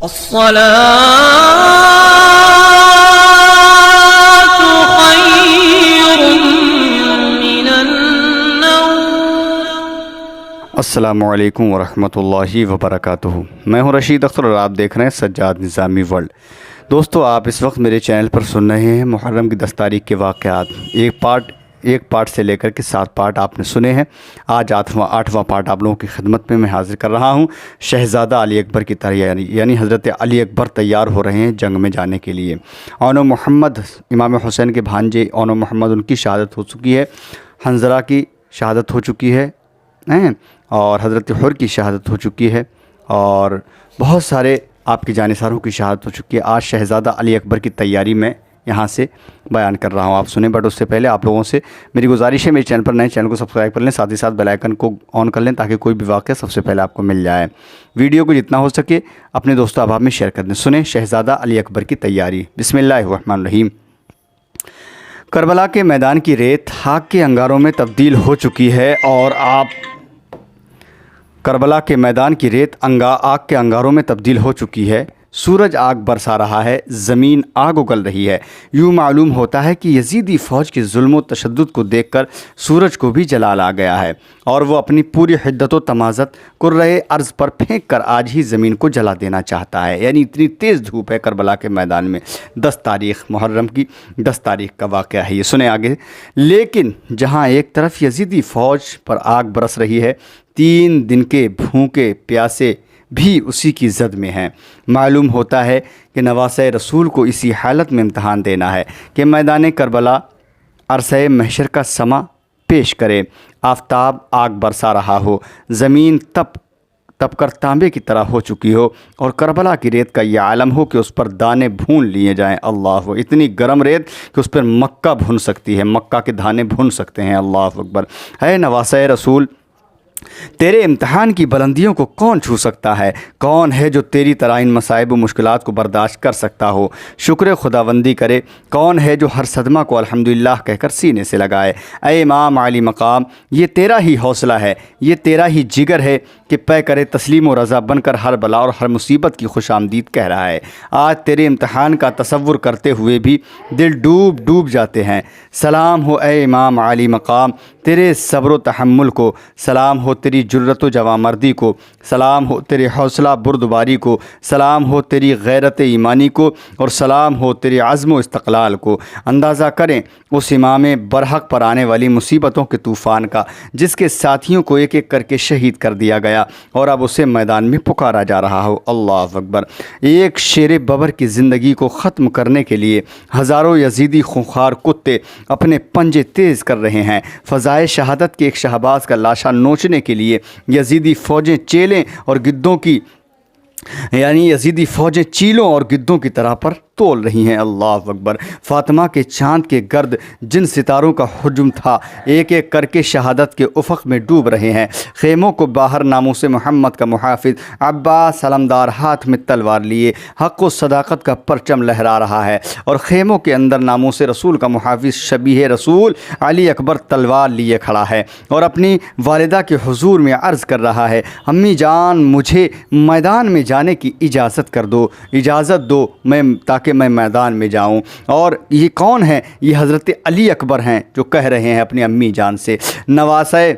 الصلاة خير من النوم۔ السلام علیکم ورحمۃ اللہ وبرکاتہ۔ میں ہوں رشید اختر اور آپ دیکھ رہے ہیں سجاد نظامی ورلڈ۔ دوستو، آپ اس وقت میرے چینل پر سن رہے ہیں محرم کی 10 تاریخ کے واقعات۔ ایک پارٹ سے لے کر کے 7 پارٹ آپ نے سنے ہیں۔ آج 8واں پارٹ آپ لوگوں کی خدمت میں حاضر کر رہا ہوں۔ شہزادہ علی اکبر کی تیاری، یعنی حضرت علی اکبر تیار ہو رہے ہیں جنگ میں جانے کے لیے۔ اون محمد، امام حسین کے بھانجے اون محمد، ان کی شہادت ہو چکی ہے۔ حنظلہ کی شہادت ہو چکی ہے اور حضرت حر کی شہادت ہو چکی ہے، اور بہت سارے آپ کے جانثاروں کی شہادت ہو چکی ہے۔ آج شہزادہ علی اکبر کی تیاری میں یہاں سے بیان کر رہا ہوں، آپ سنیں۔ بٹ اس سے پہلے آپ لوگوں سے میری گزارش ہے، میرے چینل پر نئے چینل کو سبسکرائب کر لیں، ساتھ ہی ساتھ بیل آئیکن کو آن کر لیں تاکہ کوئی بھی واقعہ سب سے پہلے آپ کو مل جائے۔ ویڈیو کو جتنا ہو سکے اپنے دوستو احباب میں شیئر کر دیں۔ سنیں شہزادہ علی اکبر کی تیاری۔ بسم اللہ الرحمن الرحیم۔ کربلا کے میدان کی ریت آگ کے انگاروں میں تبدیل ہو چکی ہے، اور کربلا کے میدان کی ریت آگ کے انگاروں میں تبدیل ہو چکی ہے۔ سورج آگ برسا رہا ہے، زمین آگ اگل رہی ہے۔ یوں معلوم ہوتا ہے کہ یزیدی فوج کے ظلم و تشدد کو دیکھ کر سورج کو بھی جلال آ گیا ہے، اور وہ اپنی پوری حدت و تمازت کرۂ ارض پر پھینک کر آج ہی زمین کو جلا دینا چاہتا ہے۔ یعنی اتنی تیز دھوپ ہے کربلا کے میدان میں۔ 10 تاریخ محرم کی 10 تاریخ کا واقعہ ہے یہ، سنیں آگے۔ لیکن جہاں ایک طرف یزیدی فوج پر آگ برس رہی ہے، 3 دن کے بھوکے پیاسے بھی اسی کی زد میں ہیں۔ معلوم ہوتا ہے کہ نواسۂ رسول کو اسی حالت میں امتحان دینا ہے کہ میدان کربلا عرصۂ محشر کا سما پیش کرے۔ آفتاب آگ برسا رہا ہو، زمین تپ کر تانبے کی طرح ہو چکی ہو، اور کربلا کی ریت کا یہ عالم ہو کہ اس پر دانے بھون لیے جائیں۔ اللہ، اتنی گرم ریت کہ اس پر مکہ بھون سکتی ہے، مکہ کے دانے بھون سکتے ہیں۔ اللہ اکبر۔ اے نواسۂ رسول، تیرے امتحان کی بلندیوں کو کون چھو سکتا ہے؟ کون ہے جو تیری طرح ان مصائب و مشکلات کو برداشت کر سکتا ہو؟ شکر خداوندی کرے۔ کون ہے جو ہر صدمہ کو الحمدللہ کہہ کر سینے سے لگائے؟ اے امام علی مقام، یہ تیرا ہی حوصلہ ہے، یہ تیرا ہی جگر ہے کہ پے کرے تسلیم و رضا بن کر ہر بلا اور ہر مصیبت کی خوش آمدید کہہ رہا ہے۔ آج تیرے امتحان کا تصور کرتے ہوئے بھی دل ڈوب جاتے ہیں۔ سلام ہو اے امام علی مقام تیرے صبر و تحمل کو، سلام ہو تیری جرت و جوانمردی کو، سلام ہو تیرے حوصلہ بردباری کو، سلام ہو تیری غیرت ایمانی کو، اور سلام ہو تیرے عزم و استقلال کو۔ اندازہ کریں اس امام برحق پر آنے والی مصیبتوں کے طوفان کا، جس کے ساتھیوں کو ایک ایک کر کے شہید کر دیا گیا، اور اب اسے میدان میں پکارا جا رہا ہو۔ اللہ اکبر۔ ایک شیر ببر کی زندگی کو ختم کرنے کے لیے ہزاروں یزیدی خونخوار کتے اپنے پنجے تیز کر رہے ہیں۔ فضائے شہادت کے ایک شہباز کا لاشا نوچنے کے لیے یزیدی فوجیں چیلوں اور گدوں کی طرح پر تول رہی ہیں۔ اللہ اکبر۔ فاطمہ کے چاند کے گرد جن ستاروں کا ہجوم تھا، ایک ایک کر کے شہادت کے افق میں ڈوب رہے ہیں۔ خیموں کو باہر ناموس محمد کا محافظ عباس علمدار ہاتھ میں تلوار لیے حق و صداقت کا پرچم لہرا رہا ہے، اور خیموں کے اندر ناموس رسول کا محافظ شبیہ رسول علی اکبر تلوار لیے کھڑا ہے، اور اپنی والدہ کے حضور میں عرض کر رہا ہے، امی جان مجھے میدان میں جانے کی اجازت دو تاکہ میں میدان میں جاؤں۔ اور یہ کون ہے؟ یہ حضرت علی اکبر ہیں جو کہہ رہے ہیں اپنی امی جان سے، نواسۂ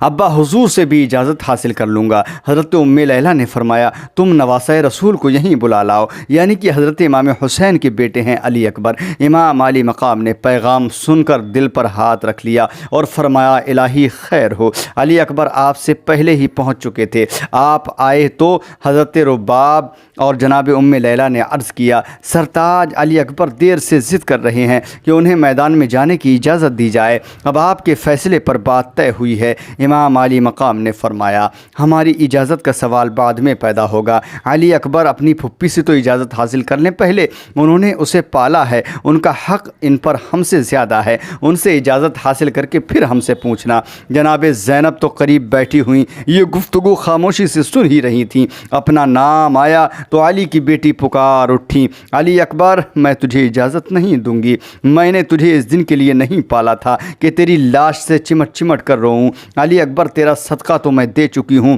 ابا حضور سے بھی اجازت حاصل کر لوں گا۔ حضرت ام لیلہ نے فرمایا، تم نواسۂ رسول کو یہیں بلا لاؤ، یعنی کہ حضرت امام حسین کے بیٹے ہیں علی اکبر۔ امام علی مقام نے پیغام سن کر دل پر ہاتھ رکھ لیا اور فرمایا، الہی خیر ہو، علی اکبر آپ سے پہلے ہی پہنچ چکے تھے۔ آپ آئے تو حضرت رباب اور جناب ام لیلہ نے عرض کیا، سرتاج علی اکبر دیر سے ضد کر رہے ہیں کہ انہیں میدان میں جانے کی اجازت دی جائے، اب آپ کے فیصلے پر بات طے ہوئی ہے۔ امام علی مقام نے فرمایا، ہماری اجازت کا سوال بعد میں پیدا ہوگا، علی اکبر اپنی پھپھی سے تو اجازت حاصل کر لیں پہلے، انہوں نے اسے پالا ہے، ان کا حق ان پر ہم سے زیادہ ہے، ان سے اجازت حاصل کر کے پھر ہم سے پوچھنا۔ جناب زینب تو قریب بیٹھی ہوئیں، یہ گفتگو خاموشی سے سن ہی رہی تھیں۔ اپنا نام آیا تو علی کی بیٹی پکار اٹھیں، علی اکبر میں تجھے اجازت نہیں دوں گی، میں نے تجھے اس دن کے لیے نہیں پالا تھا کہ تیری لاش سے چمٹ چمٹ کر روؤں۔ علی اکبر تیرا صدقہ تو میں دے چکی ہوں،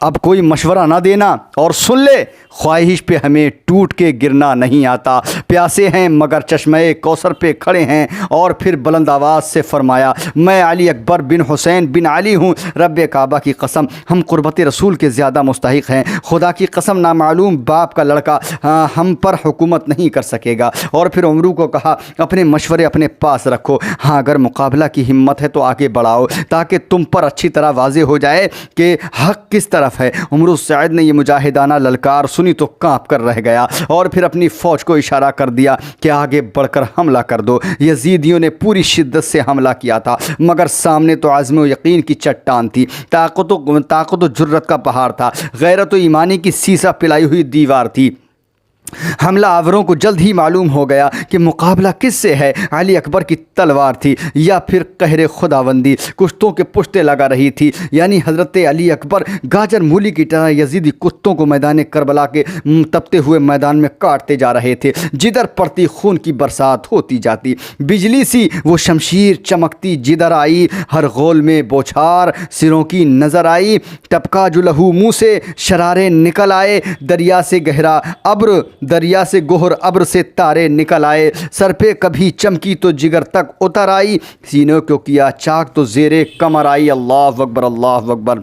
اب کوئی مشورہ نہ دینا اور سن لے، خواہش پہ ہمیں ٹوٹ کے گرنا نہیں آتا، پیاسے ہیں مگر چشمہ کوثر پہ کھڑے ہیں۔ اور پھر بلند آواز سے فرمایا، میں علی اکبر بن حسین بن علی ہوں، رب کعبہ کی قسم ہم قربت رسول کے زیادہ مستحق ہیں، خدا کی قسم نامعلوم باپ کا لڑکا ہم پر حکومت نہیں کر سکے گا۔ اور پھر عمرو کو کہا، اپنے مشورے اپنے پاس رکھو، ہاں اگر مقابلہ کی ہمت ہے تو آگے بڑھاؤ تاکہ تم پر اچھی طرح واضح ہو جائے کہ حق کس طرف ہے۔ عمرو سعید نے یہ مجاہدانہ للکار سنی تو کانپ کر رہ گیا اور پھر اپنی فوج کو اشارہ کر دیا کہ آگے بڑھ کر حملہ کر دو۔ یزیدیوں نے پوری شدت سے حملہ کیا تھا مگر سامنے تو عزم و یقین کی چٹان تھی، طاقت و جرت کا پہاڑ تھا، غیرت و ایمانی کی سیسا پلائی ہوئی دیوار تھی۔ حملہ آوروں کو جلد ہی معلوم ہو گیا کہ مقابلہ کس سے ہے، علی اکبر کی تلوار تھی یا پھر قہر خداوندی کشتوں کے پشتے لگا رہی تھی، یعنی حضرت علی اکبر گاجر مولی کی طرح یزیدی کتوں کو میدان کربلا کے تپتے ہوئے میدان میں کاٹتے جا رہے تھے، جدھر پڑتی خون کی برسات ہوتی جاتی، بجلی سی وہ شمشیر چمکتی جدھر آئی، ہر غول میں بوچھار سروں کی نظر آئی، ٹپکا جو لہو منہ سے شرارے نکل آئے، دریا سے گہرا ابر دریا سے گہر ابر سے تارے نکل آئے، سر پہ کبھی چمکی تو جگر تک اتر آئی، سینوں کو کیا چاک تو زیرے کمر آئی۔ اللہ اکبر، اللہ اکبر۔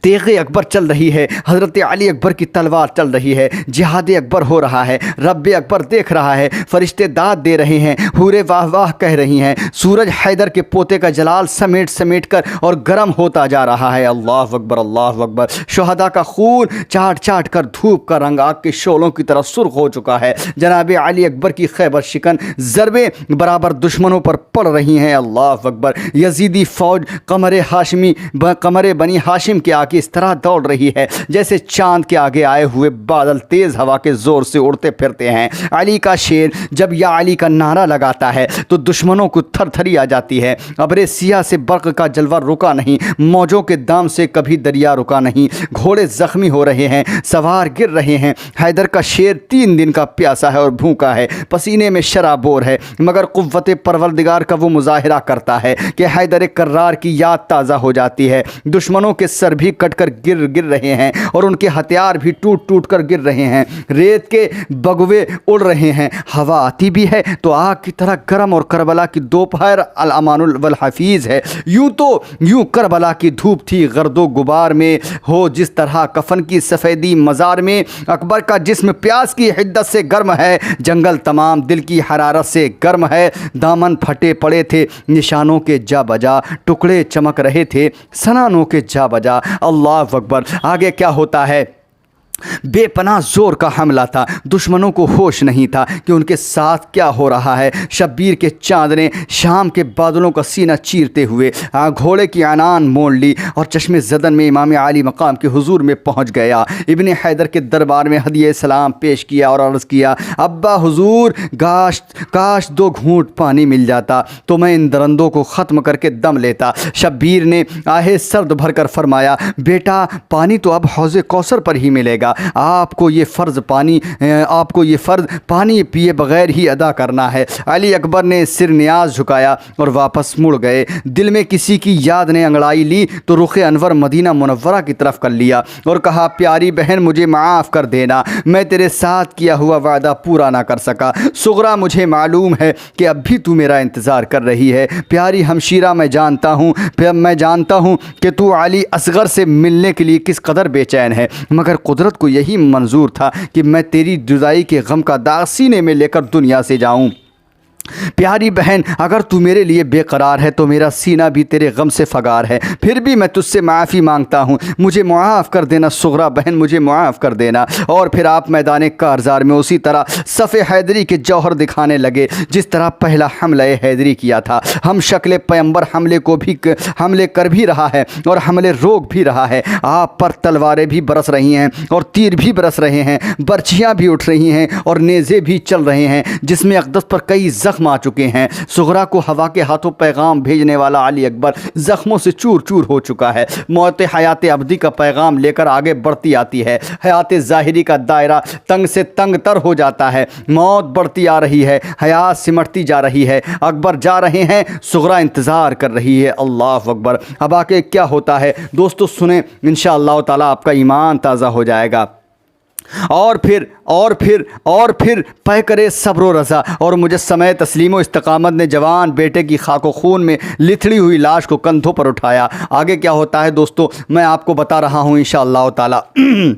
تیغ اکبر چل رہی ہے، حضرت علی اکبر کی تلوار چل رہی ہے، جہاد اکبر ہو رہا ہے، رب اکبر دیکھ رہا ہے، فرشتے داد دے رہے ہیں، حوریں واہ واہ کہہ رہی ہیں، سورج حیدر کے پوتے کا جلال سمیٹ سمیٹ کر اور گرم ہوتا جا رہا ہے۔ اللہ اکبر، اللہ اکبر۔ شہداء کا خون چاٹ چاٹ کر دھوپ کا رنگ آگ کے شعلوں کی طرح سرخ ہو چکا ہے، جناب علی اکبر کی خیبر شکن ضربیں برابر دشمنوں پر پڑ رہی ہیں۔ اللہ اکبر۔ یزیدی فوج قمر بنی ہاشم کے آگے اس طرح دوڑ رہی ہے جیسے چاند کے آگے آئے ہوئے بادل تیز ہوا کے زور سے اڑتے پھرتے ہیں۔ علی کا شیر جب یا علی کا نعرہ لگاتا ہے تو دشمنوں کو تھر تھری آ جاتی ہے، ابر سیاہ سے برق کا جلوہ رکا نہیں، موجوں کے دام سے کبھی دریا رکا نہیں، گھوڑے زخمی ہو رہے ہیں، سوار گر رہے ہیں۔ حیدر کا شیر 3 دن کا پیاسا ہے اور بھوکا ہے، پسینے میں شرابور ہے، مگر قوت پروردگار کا وہ مظاہرہ کرتا ہے کہ حیدر کرار کی یاد تازہ ہو جاتی ہے۔ دشمنوں کے سر بھی کٹ کر گر رہے ہیں اور ان کے ہتھیار بھی ٹوٹ ٹوٹ کر گر رہے ہیں، ریت کے بگوے اڑ رہے ہیں، ہوا آتی بھی ہے تو آگ کی طرح گرم، اور کربلا کی دوپہر الامان والحفیظ ہے۔ یوں کربلا کی دھوپ تھی گرد و غبار میں، ہو جس طرح کفن کی سفیدی مزار میں، اکبر کا جسم پیاس کی حدت سے گرم ہے، جنگل تمام دل کی حرارت سے گرم ہے، دامن پھٹے پڑے تھے، نشانوں کے جا بجا ٹکڑے چمک رہے تھے، سنانوں کے جا بجا۔ اللہ اکبر۔ آگے کیا ہوتا ہے؟ بے پناہ زور کا حملہ تھا، دشمنوں کو ہوش نہیں تھا کہ ان کے ساتھ کیا ہو رہا ہے۔ شبیر کے چاند نے شام کے بادلوں کا سینہ چیرتے ہوئے گھوڑے کی عنان موڑ لی اور چشم زدن میں امام عالی مقام کے حضور میں پہنچ گیا۔ ابن حیدر کے دربار میں ہدیہ سلام پیش کیا اور عرض کیا، ابا حضور، کاش 2 گھونٹ پانی مل جاتا تو میں ان درندوں کو ختم کر کے دم لیتا۔ شبیر نے آہے سرد بھر کر فرمایا، بیٹا پانی تو اب حوض کوثر پر ہی ملے گا، آپ کو یہ فرض پانی پیے بغیر ہی ادا کرنا ہے۔ علی اکبر نے سر نیاز جھکایا اور واپس مڑ گئے۔ دل میں کسی کی یاد نے انگڑائی لی تو رخ انور مدینہ منورہ کی طرف کر لیا اور کہا، پیاری بہن مجھے معاف کر دینا، میں تیرے ساتھ کیا ہوا وعدہ پورا نہ کر سکا۔ صغرا مجھے معلوم ہے کہ اب بھی تو میرا انتظار کر رہی ہے۔ پیاری ہمشیرہ میں جانتا ہوں کہ تو علی اصغر سے ملنے کے لیے کس قدر بے چین ہے، مگر قدرت کو یہی منظور تھا کہ میں تیری جدائی کے غم کا داغ سینے میں لے کر دنیا سے جاؤں۔ پیاری بہن، اگر تو میرے لیے بے قرار ہے تو میرا سینہ بھی تیرے غم سے فگار ہے، پھر بھی میں تجھ سے معافی مانگتا ہوں، مجھے معاف کر دینا صغرا بہن، مجھے معاف کر دینا۔ اور پھر آپ میدان کارزار میں اسی طرح صف حیدری کے جوہر دکھانے لگے جس طرح پہلا حملہ حیدری کیا تھا۔ ہم شکل پیمبر حملے کر بھی رہا ہے اور حملے روک بھی رہا ہے، آپ پر تلواریں بھی برس رہی ہیں اور تیر بھی برس رہے ہیں، برچھیاں بھی اٹھ رہی ہیں اور نیزے بھی چل رہے ہیں، جس میں اقدس پر کئی زخم زخم آ چکے ہیں۔ صغرا کو ہوا کے ہاتھوں پیغام بھیجنے والا علی اکبر زخموں سے چور چور ہو چکا ہے۔ موت حیات ابدی کا پیغام لے کر آگے بڑھتی آتی ہے۔ حیات ظاہری کا دائرہ تنگ سے تنگ تر ہو جاتا ہے۔ موت بڑھتی آ رہی ہے، حیات سمٹتی جا رہی ہے۔ اکبر جا رہے ہیں، صغرا انتظار کر رہی ہے۔ اللہ اکبر۔ اب آگے کیا ہوتا ہے دوستو سنیں، انشاءاللہ تعالیٰ آپ کا ایمان تازہ ہو جائے گا۔ اور پھر پے کرے صبر و رضا اور مجسمہ تسلیم و استقامت نے جوان بیٹے کی خاک و خون میں لتھڑی ہوئی لاش کو کندھوں پر اٹھایا۔ آگے کیا ہوتا ہے دوستو میں آپ کو بتا رہا ہوں انشاءاللہ تعالی۔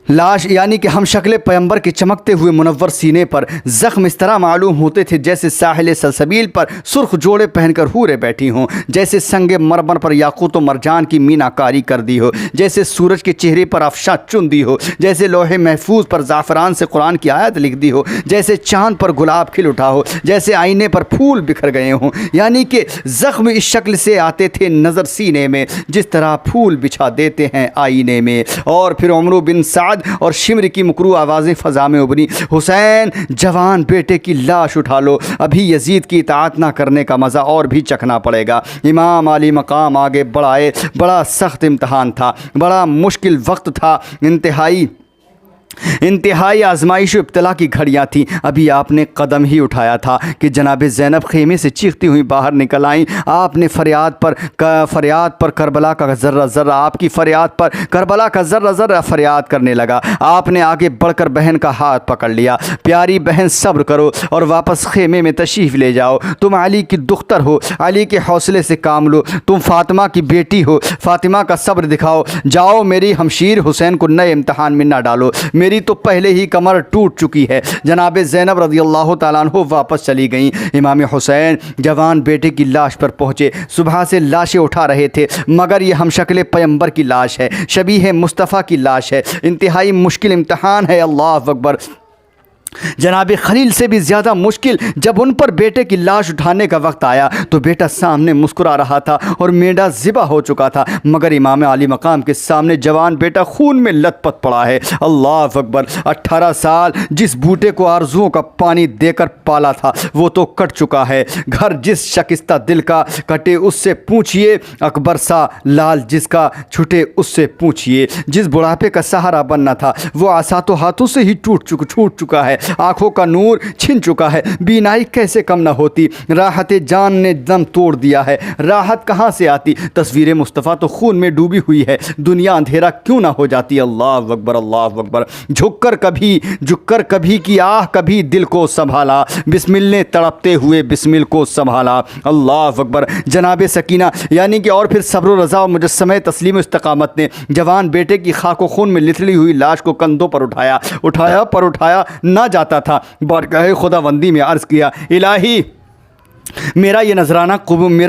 لاش یعنی کہ ہم شکل پیغمبر کے چمکتے ہوئے منور سینے پر زخم اس طرح معلوم ہوتے تھے جیسے ساحل سلسبیل پر سرخ جوڑے پہن کر حوریں بیٹھی ہوں، جیسے سنگ مرمر پر یاقوت و مرجان کی میناکاری کر دی ہو، جیسے سورج کے چہرے پر افشاں چن دی ہو، جیسے لوح محفوظ پر زعفران سے قرآن کی آیت لکھ دی ہو، جیسے چاند پر گلاب کھل اٹھا ہو، جیسے آئینے پر پھول بکھر گئے ہوں۔ یعنی کہ زخم اس شکل سے آتے تھے نظر سینے میں جس طرح پھول بچھا دیتے ہیں آئینے میں۔ اور پھر عمرو بن سعد اور شمر کی مکروہ آوازیں فضا میں ابھری، حسین جوان بیٹے کی لاش اٹھا لو، ابھی یزید کی اطاعت نہ کرنے کا مزہ اور بھی چکھنا پڑے گا۔ امام علی مقام آگے بڑھائے، بڑا سخت امتحان تھا، بڑا مشکل وقت تھا، انتہائی آزمائش و ابتلا کی گھڑیاں تھیں۔ ابھی آپ نے قدم ہی اٹھایا تھا کہ جناب زینب خیمے سے چیختی ہوئی باہر نکل آئیں۔ آپ نے فریاد پر کربلا کا ذرہ ذرہ آپ کی فریاد پر کربلا کا ذرہ ذرہ فریاد کرنے لگا۔ آپ نے آگے بڑھ کر بہن کا ہاتھ پکڑ لیا۔ پیاری بہن صبر کرو اور واپس خیمے میں تشریف لے جاؤ، تم علی کی دختر ہو، علی کے حوصلے سے کام لو، تم فاطمہ کی بیٹی ہو، فاطمہ کا صبر دکھاؤ، جاؤ میری ہمشیر حسین کو نئے امتحان میں نہ ڈالو، میری تو پہلے ہی کمر ٹوٹ چکی ہے۔ جناب زینب رضی اللہ تعالیٰ عنہ واپس چلی گئیں۔ امام حسین جوان بیٹے کی لاش پر پہنچے، صبح سے لاشیں اٹھا رہے تھے مگر یہ ہم شکل پیغمبر کی لاش ہے، شبیہ مصطفیٰ کی لاش ہے، انتہائی مشکل امتحان ہے۔ اللہ اکبر۔ جناب خلیل سے بھی زیادہ مشکل جب ان پر بیٹے کی لاش اٹھانے کا وقت آیا تو بیٹا سامنے مسکرا رہا تھا اور مینڈا ذبح ہو چکا تھا، مگر امام علی مقام کے سامنے جوان بیٹا خون میں لت پت پڑا ہے۔ اللہ اکبر۔ 18 سال جس بوٹے کو آرزوؤں کا پانی دے کر پالا تھا وہ تو کٹ چکا ہے، گھر جس شکستہ دل کا کٹے اس سے پوچھئے، اکبر سا لال جس کا چھٹے اس سے پوچھئے، جس بڑھاپے کا سہارا بننا تھا وہ آساتوں ہاتھوں سے ہی ٹوٹ چکا ہے، آنکھوں کا نور چھن چکا ہے، بینائی کیسے کم نہ ہوتی، راحت جان نے دم توڑ دیا ہے، راحت کہاں سے آتی، تصویر مصطفیٰ تو خون میں ڈوبی ہوئی ہے، دنیا اندھیرا کیوں نہ ہو جاتی۔ اللہ اکبر، اللہ اکبر۔ جھک کر کبھی کی آہ کبھی دل کو سنبھالا، بسمل نے تڑپتے ہوئے بسمل کو سنبھالا۔ اللہ اکبر۔ جناب سکینہ یعنی کہ اور پھر صبر و رضا اور مجسمہ تسلیم و استقامت نے جوان بیٹے کی خاک و خون میں لتھڑی ہوئی لاش کو کندھوں پر اٹھایا نہ جاتا تھا، بارگاہ خداوندی میں عرض کیا، الہی میرا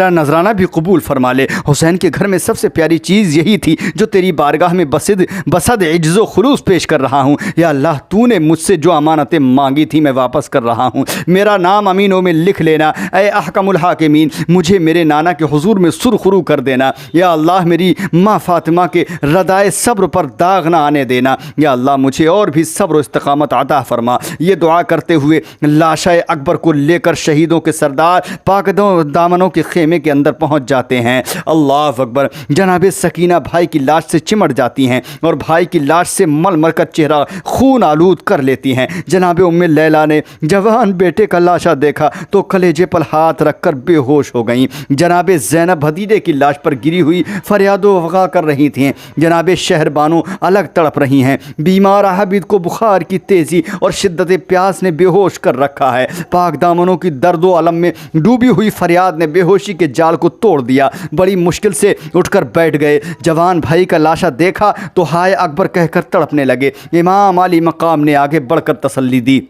نذرانہ بھی قبول فرما لے۔ حسین کے گھر میں سب سے پیاری چیز یہی تھی جو تیری بارگاہ میں بصد عجز و خلوص پیش کر رہا ہوں۔ یا اللہ تو نے مجھ سے جو امانتیں مانگی تھی میں واپس کر رہا ہوں، میرا نام امینوں میں لکھ لینا۔ اے احکم الحاکمین مجھے میرے نانا کے حضور میں سرخرو کر دینا۔ یا اللہ میری ماں فاطمہ کے ردائے صبر پر داغ نہ آنے دینا۔ یا اللہ مجھے اور بھی صبر و استقامت عطا فرما۔ یہ دعا کرتے ہوئے لاشائے اکبر کو لے کر شہیدوں کے سردار پاک دامنوں کے خیمے کے اندر پہنچ جاتے ہیں۔ اللہ اکبر۔ جناب سکینہ بھائی کی لاش سے چمٹ جاتی ہیں اور بھائی کی لاش سے مل مل کر چہرہ خون آلود کر لیتی ہیں۔ جناب ام لیلا نے جوان بیٹے کا لاشا دیکھا تو کلیجے پر ہاتھ رکھ کر بے ہوش ہو گئیں۔ جناب زینب بھتیجے کی لاش پر گری ہوئی فریاد و وغا کر رہی تھیں۔ جناب شہر بانو الگ تڑپ رہی ہیں۔ بیمار عابد کو بخار کی تیزی اور شدت پیاس نے بے ہوش کر رکھا ہے۔ پاک دامنوں کی درد و الم میں ڈوبی ہوئی فریاد نے بے ہوشی کے جال کو توڑ دیا۔ بڑی مشکل سے اٹھ کر بیٹھ گئے۔ جوان بھائی کا لاشا دیکھا تو ہائے اکبر کہہ کر تڑپنے لگے۔ امام علی مقام نے آگے بڑھ کر تسلی دی۔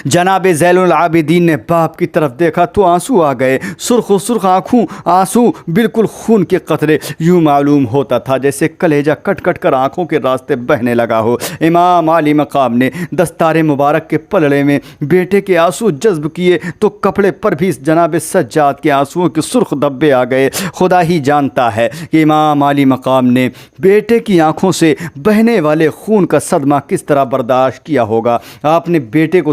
جناب زین العابدین نے باپ کی طرف دیکھا تو آنسو آ گئے، سرخ آنکھوں آنسو بالکل خون کے قطرے، یوں معلوم ہوتا تھا جیسے کلیجہ کٹ کٹ کر آنکھوں کے راستے بہنے لگا ہو۔ امام علی مقام نے دستار مبارک کے پلڑے میں بیٹے کے آنسو جذب کیے تو کپڑے پر بھی جناب سجاد کے آنسوؤں کے سرخ دھبے آ گئے۔ خدا ہی جانتا ہے کہ امام علی مقام نے بیٹے کی آنکھوں سے بہنے والے خون کا صدمہ کس طرح برداشت کیا ہوگا۔ آپ نے بیٹے کو